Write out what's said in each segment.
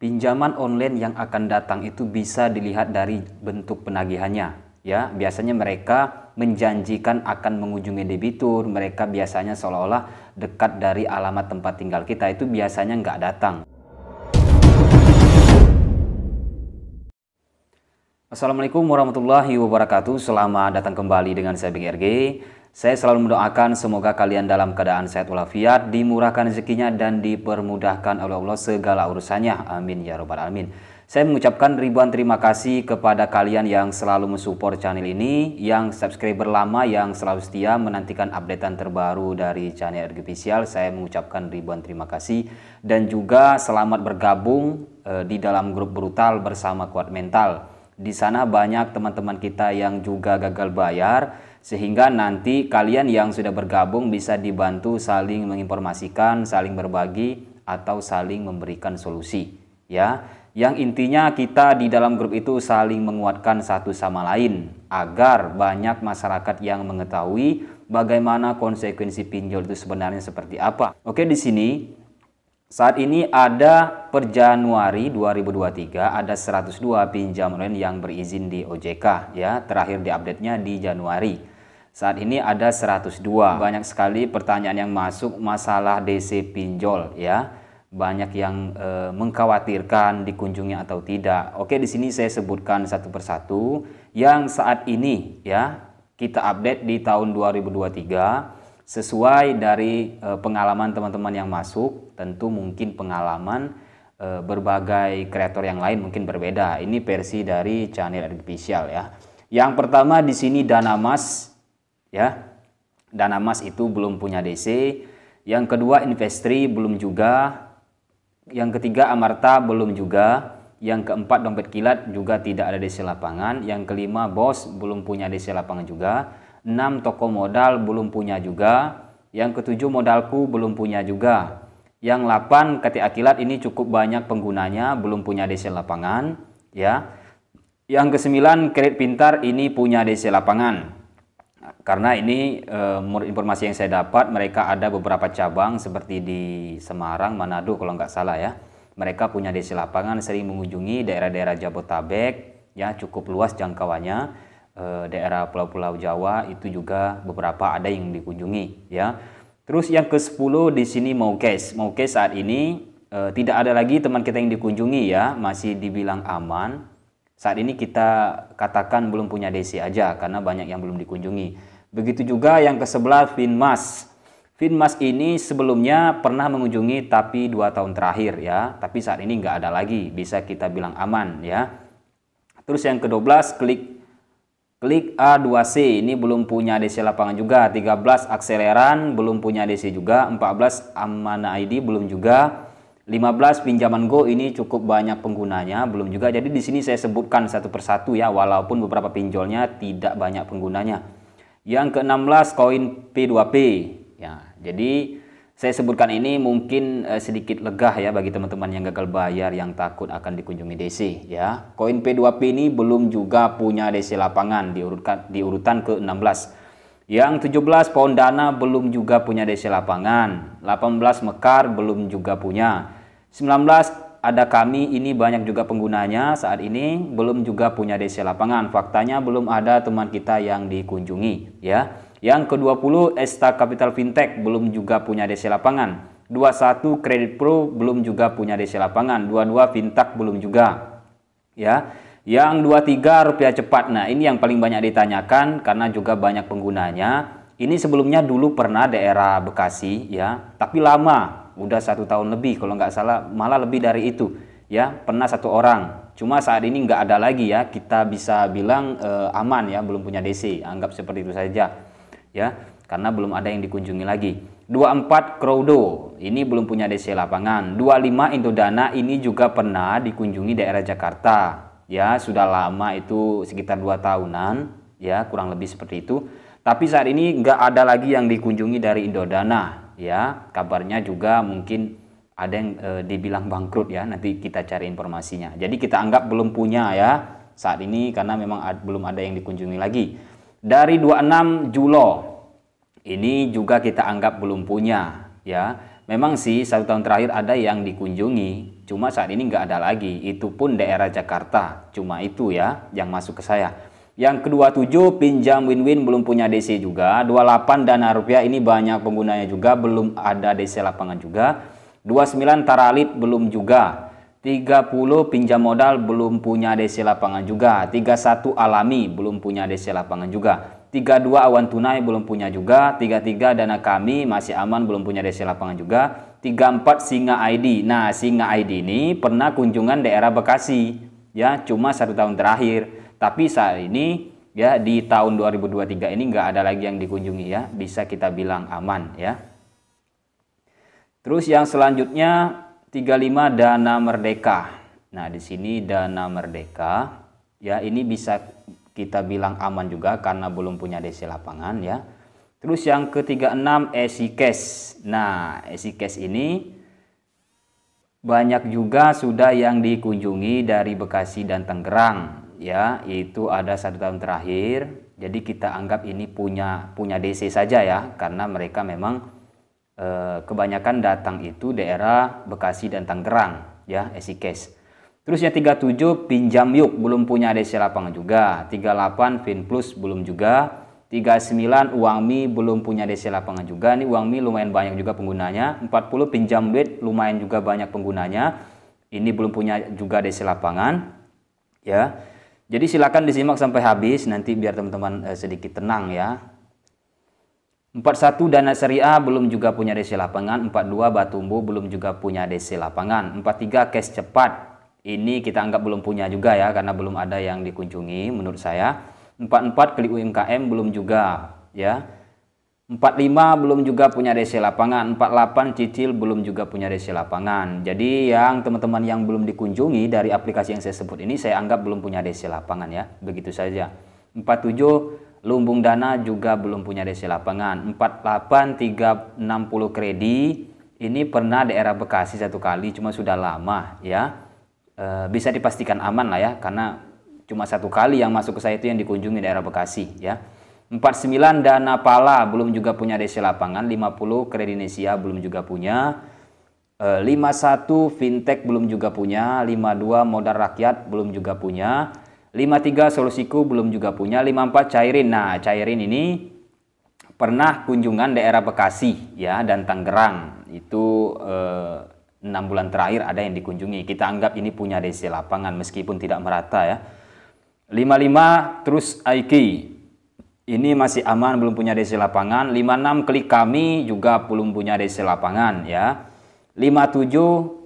Pinjaman online yang akan datang itu bisa dilihat dari bentuk penagihannya. Ya, biasanya mereka menjanjikan akan mengunjungi debitur, mereka biasanya seolah-olah dekat dari alamat tempat tinggal kita, itu biasanya nggak datang. Assalamualaikum warahmatullahi wabarakatuh. Selamat datang kembali dengan saya Bing RG. Saya selalu mendoakan semoga kalian dalam keadaan sehat walafiat, dimurahkan rezekinya dan dipermudahkan oleh Allah segala urusannya. Amin ya robbal alamin. Saya mengucapkan ribuan terima kasih kepada kalian yang selalu mensupport channel ini, yang subscriber lama, yang selalu setia menantikan updatean terbaru dari channel RG Official. Saya mengucapkan ribuan terima kasih dan juga selamat bergabung di dalam grup brutal bersama Kuat Mental. Di sana banyak teman-teman kita yang juga gagal bayar, sehingga nanti kalian yang sudah bergabung bisa dibantu saling menginformasikan, saling berbagi, atau saling memberikan solusi. Ya, yang intinya kita di dalam grup itu saling menguatkan satu sama lain agar banyak masyarakat yang mengetahui bagaimana konsekuensi pinjol itu sebenarnya seperti apa. Oke, di sini saat ini ada per Januari 2023 ada 102 pinjam online yang berizin di OJK, ya. Terakhir diupdate-nya di Januari. Saat ini ada 102. Banyak sekali pertanyaan yang masuk masalah DC pinjol, ya. Banyak yang mengkhawatirkan dikunjungi atau tidak. Oke, di sini saya sebutkan satu persatu yang saat ini, ya, kita update di tahun 2023. Sesuai dari pengalaman teman-teman yang masuk, tentu mungkin pengalaman berbagai kreator yang lain mungkin berbeda. Ini versi dari channel RG Official, ya. Yang pertama di sini Dana Mas, ya. Dana Mas itu belum punya DC. Yang kedua Investri belum juga. Yang ketiga Amarta belum juga. Yang keempat Dompet Kilat juga tidak ada DC lapangan. Yang kelima Bos belum punya DC lapangan juga. 6 toko modal belum punya juga. Yang ketujuh Modalku belum punya juga. Yang 8 KTA Kilat ini cukup banyak penggunanya, belum punya DC lapangan, ya. Yang ke-9 Kredit Pintar ini punya DC lapangan. Karena ini menurut informasi yang saya dapat, mereka ada beberapa cabang seperti di Semarang, Manado kalau nggak salah, ya. Mereka punya DC lapangan, sering mengunjungi daerah-daerah Jabodetabek, ya, cukup luas jangkauannya. Daerah pulau-pulau Jawa itu juga beberapa ada yang dikunjungi, ya. Terus yang ke-10 di sini Maukes. Maukes saat ini tidak ada lagi teman kita yang dikunjungi, ya, masih dibilang aman. Saat ini kita katakan belum punya DC aja karena banyak yang belum dikunjungi. Begitu juga yang ke-11 Finmas. Finmas ini sebelumnya pernah mengunjungi tapi 2 tahun terakhir, ya. Tapi saat ini nggak ada lagi, bisa kita bilang aman, ya. Terus yang ke-12 Klik A2C ini belum punya DC lapangan juga. 13 Akseleran belum punya DC juga. 14 Amana ID belum juga. 15 Pinjaman Go ini cukup banyak penggunanya, belum juga. Jadi di sini saya sebutkan satu persatu, ya, walaupun beberapa pinjolnya tidak banyak penggunanya. Yang ke-16 koin P2P, ya. Jadi saya sebutkan ini mungkin sedikit legah, ya, bagi teman-teman yang gagal bayar yang takut akan dikunjungi DC, ya. Koin P2P ini belum juga punya DC lapangan, di urutan ke-16. Yang 17 Pound Dana belum juga punya DC lapangan. 18 Mekar belum juga punya. 19 ada Kami, ini banyak juga penggunanya, saat ini belum juga punya DC lapangan. Faktanya belum ada teman kita yang dikunjungi, ya. Yang ke-20 Esta Capital Fintech belum juga punya DC lapangan. 21 Kredit Pro belum juga punya DC lapangan. 22 Fintech belum juga, ya. Yang 23 Rupiah Cepat. Nah, ini yang paling banyak ditanyakan karena juga banyak penggunanya. Ini sebelumnya dulu pernah daerah Bekasi, ya, tapi lama, udah 1 tahun lebih kalau nggak salah, malah lebih dari itu, ya. Pernah 1 orang. Cuma saat ini nggak ada lagi, ya. Kita bisa bilang aman, ya, belum punya DC. Anggap seperti itu saja, ya, karena belum ada yang dikunjungi lagi. 24 Crowdo ini belum punya DC lapangan. 25 Indodana ini juga pernah dikunjungi daerah Jakarta, ya, sudah lama, itu sekitar 2 tahunan, ya, kurang lebih seperti itu. Tapi saat ini nggak ada lagi yang dikunjungi dari Indodana, ya. Kabarnya juga mungkin ada yang dibilang bangkrut, ya. Nanti kita cari informasinya. Jadi kita anggap belum punya, ya, saat ini karena memang belum ada yang dikunjungi lagi. Dari 26 Julo ini juga kita anggap belum punya, ya. Memang sih 1 tahun terakhir ada yang dikunjungi, Cuma saat ini nggak ada lagi. Itu pun daerah Jakarta. Cuma itu ya yang masuk ke saya. Yang ke-27 pinjam win-win belum punya DC juga. 28 dana rupiah ini banyak penggunanya juga, belum ada DC lapangan juga. 29 Taralit belum juga. 30 pinjam modal belum punya DC lapangan juga. 31 Alami belum punya DC lapangan juga. 32 Awan Tunai belum punya juga. 33 Dana Kami masih aman belum punya DC lapangan juga. 34 Singa ID. Nah, Singa ID ini pernah kunjungan daerah Bekasi ya, cuma 1 tahun terakhir. Tapi saat ini ya di tahun 2023 ini nggak ada lagi yang dikunjungi ya, bisa kita bilang aman ya. Terus yang selanjutnya 35 Dana Merdeka. Nah, di sini Dana Merdeka ya, ini bisa kita bilang aman juga karena belum punya DC lapangan ya. Terus yang ke-36 EasyCash. Nah, EasyCash ini banyak juga sudah yang dikunjungi dari Bekasi dan Tangerang ya, itu ada 1 tahun terakhir. Jadi kita anggap ini punya DC saja ya, karena mereka memang kebanyakan datang itu daerah Bekasi dan Tangerang ya, EasyCash. Terus yang 37 Pinjam Yuk belum punya DC lapangan juga. 38 Finplus belum juga. 39 Uangmi belum punya DC lapangan juga. Ini Uangmi lumayan banyak juga penggunanya. 40 Pinjam Duit lumayan juga banyak penggunanya. Ini belum punya juga DC lapangan ya. Jadi silakan disimak sampai habis nanti biar teman-teman sedikit tenang ya. 41 Dana Syariah belum juga punya DC lapangan. 42 Batumbu belum juga punya DC lapangan. 43 Cash Cepat ini kita anggap belum punya juga ya, karena belum ada yang dikunjungi menurut saya. 44 Klik UMKM belum juga ya. 45 belum juga punya DC lapangan. 48 Cicil belum juga punya DC lapangan. Jadi yang teman-teman yang belum dikunjungi dari aplikasi yang saya sebut ini saya anggap belum punya DC lapangan ya. Begitu saja. 47 Lumbung Dana juga belum punya DC lapangan. 48 360 Kredi ini pernah daerah Bekasi 1 kali, cuma sudah lama ya. Bisa dipastikan aman lah ya, karena cuma 1 kali yang masuk ke saya itu yang dikunjungi daerah Bekasi ya. 49 Dana Pala belum juga punya DC lapangan. 50 Kredinesia belum juga punya. 51 Fintech belum juga punya. 52 Modal Rakyat belum juga punya. 53 Solusiku belum juga punya. 54 Cairin. Nah, Cairin ini pernah kunjungan daerah Bekasi ya dan Tangerang. Itu 6 bulan terakhir ada yang dikunjungi. Kita anggap ini punya DC lapangan meskipun tidak merata ya. 55 terus Aiki. Ini masih aman belum punya DC lapangan. 56 Klik Kami juga belum punya DC lapangan ya. 57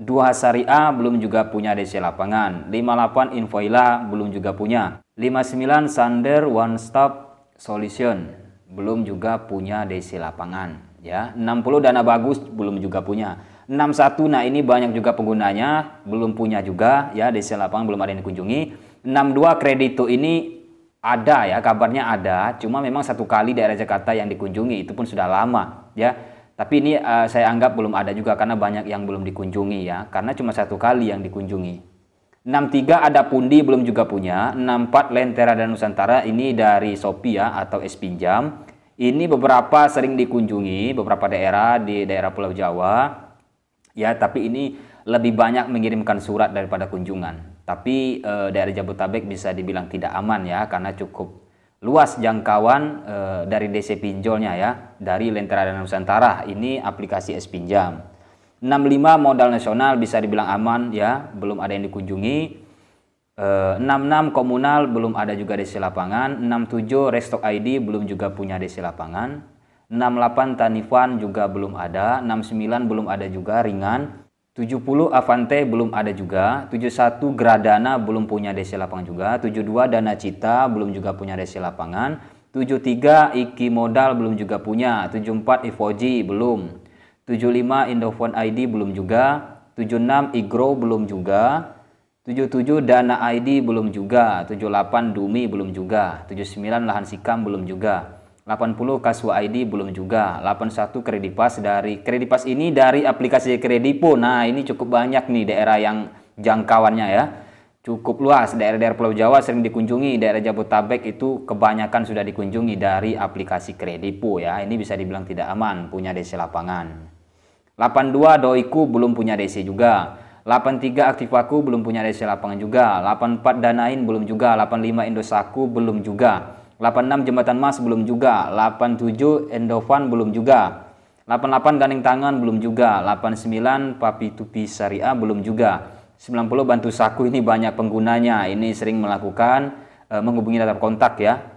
Dua Syariah belum juga punya DC lapangan. 58 Infoila belum juga punya. 59 Sander One Stop Solution belum juga punya DC lapangan ya. 60 Dana Bagus belum juga punya. 61 nah ini banyak juga penggunanya belum punya juga ya, DC lapangan belum ada yang dikunjungi. 62 Kredito ini ada ya, kabarnya ada, cuma memang 1 kali daerah Jakarta yang dikunjungi, itu pun sudah lama ya. Tapi ini saya anggap belum ada juga karena banyak yang belum dikunjungi ya, karena cuma 1 kali yang dikunjungi. 63 ada Pundi belum juga punya. 64 Lentera dan Nusantara ini dari Shopee ya atau S-Pinjam. Ini beberapa sering dikunjungi beberapa daerah di daerah Pulau Jawa ya, tapi ini lebih banyak mengirimkan surat daripada kunjungan. Tapi daerah Jabodetabek bisa dibilang tidak aman ya, karena cukup luas jangkauan dari DC pinjolnya ya, dari Lentera dan Nusantara. Ini aplikasi S-Pinjam. 65 Modal Nasional bisa dibilang aman ya, belum ada yang dikunjungi. 66 Komunal belum ada juga DC lapangan. 67 Restock ID belum juga punya DC lapangan. 68 Tanifan juga belum ada. 69 belum ada juga Ringan. 70 Avante belum ada juga. 71 Gradana belum punya DC lapangan juga. 72 Dana Cita belum juga punya DC lapangan. 73 Iki Modal belum juga punya. 74 Ivoji belum. 75 Indofone ID belum juga. 76 Igro belum juga. 77 Dana ID belum juga. 78 Dumi belum juga. 79 Lahan Sikam belum juga. 80 Kaswa ID belum juga. 81 Kredipas. Dari Kredipas ini dari aplikasi Kredipo. Nah, ini cukup banyak nih daerah yang jangkauannya ya, cukup luas. Daerah-daerah Pulau Jawa sering dikunjungi. Daerah Jabodetabek itu kebanyakan sudah dikunjungi dari aplikasi Kredipo ya. Ini bisa dibilang tidak aman punya DC lapangan. 82 Doiku belum punya DC juga. 83 Aktivaku belum punya DC lapangan juga. 84 Danain belum juga. 85 Indosatku belum juga. 86 Jembatan Mas belum juga. 87 Endovan belum juga. 88 Gandeng Tangan belum juga. 89 Papi Tupi Syariah belum juga. 90 Bantu Saku ini banyak penggunanya. Ini sering melakukan menghubungi data kontak ya.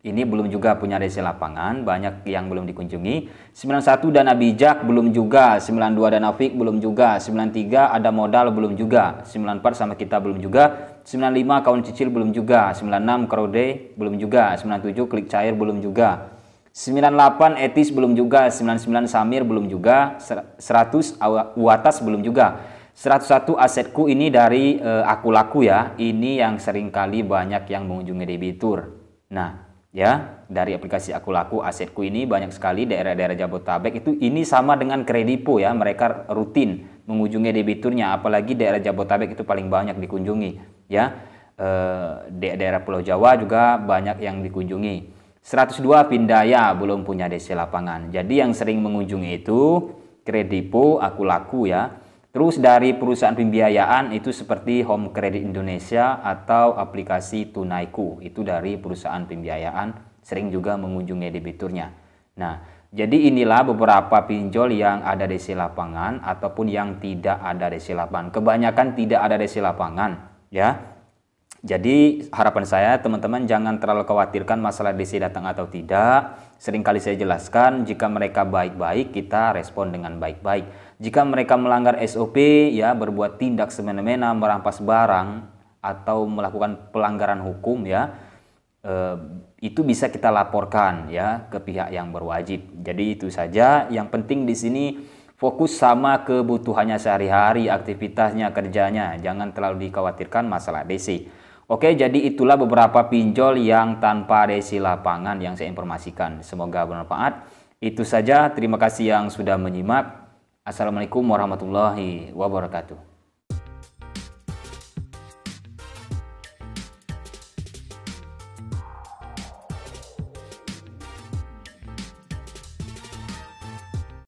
Ini belum juga punya DC lapangan, banyak yang belum dikunjungi. 91 Dana Bijak belum juga. 92 Dana Fik belum juga. 93 Ada Modal belum juga. 94 Sama Kita belum juga. 95 Kawan Cicil belum juga. 96 Krode belum juga. 97 Klik Cair belum juga. 98 Etis belum juga. 99 Samir belum juga. 100 Uatas belum juga. 101 Asetku ini dari Aku Laku ya. Ini yang seringkali banyak yang mengunjungi debitur. Nah, ya, dari aplikasi Aku Laku, Asetku ini banyak sekali daerah-daerah Jabodetabek itu ini sama dengan Kredipo ya, mereka rutin mengunjungi debiturnya, apalagi daerah Jabodetabek itu paling banyak dikunjungi ya. Daerah Pulau Jawa juga banyak yang dikunjungi. 102 Pindaya belum punya DC lapangan. Jadi yang sering mengunjungi itu Kredipo, Aku Laku ya. Terus dari perusahaan pembiayaan itu seperti Home Credit Indonesia atau aplikasi Tunaiku. Itu dari perusahaan pembiayaan sering juga mengunjungi debiturnya. Nah, jadi inilah beberapa pinjol yang ada DC lapangan ataupun yang tidak ada DC lapangan. Kebanyakan tidak ada DC lapangan ya. Jadi harapan saya teman-teman jangan terlalu khawatirkan masalah DC datang atau tidak. Seringkali saya jelaskan jika mereka baik-baik kita respon dengan baik-baik. Jika mereka melanggar SOP ya berbuat tindak semena-mena merampas barang atau melakukan pelanggaran hukum ya itu bisa kita laporkan ya ke pihak yang berwajib. Jadi itu saja. Yang penting di sini fokus sama kebutuhannya sehari-hari, aktivitasnya, kerjanya. Jangan terlalu dikhawatirkan masalah DC. Oke, jadi itulah beberapa pinjol yang tanpa DC lapangan yang saya informasikan. Semoga bermanfaat. Itu saja, terima kasih yang sudah menyimak. Assalamualaikum warahmatullahi wabarakatuh.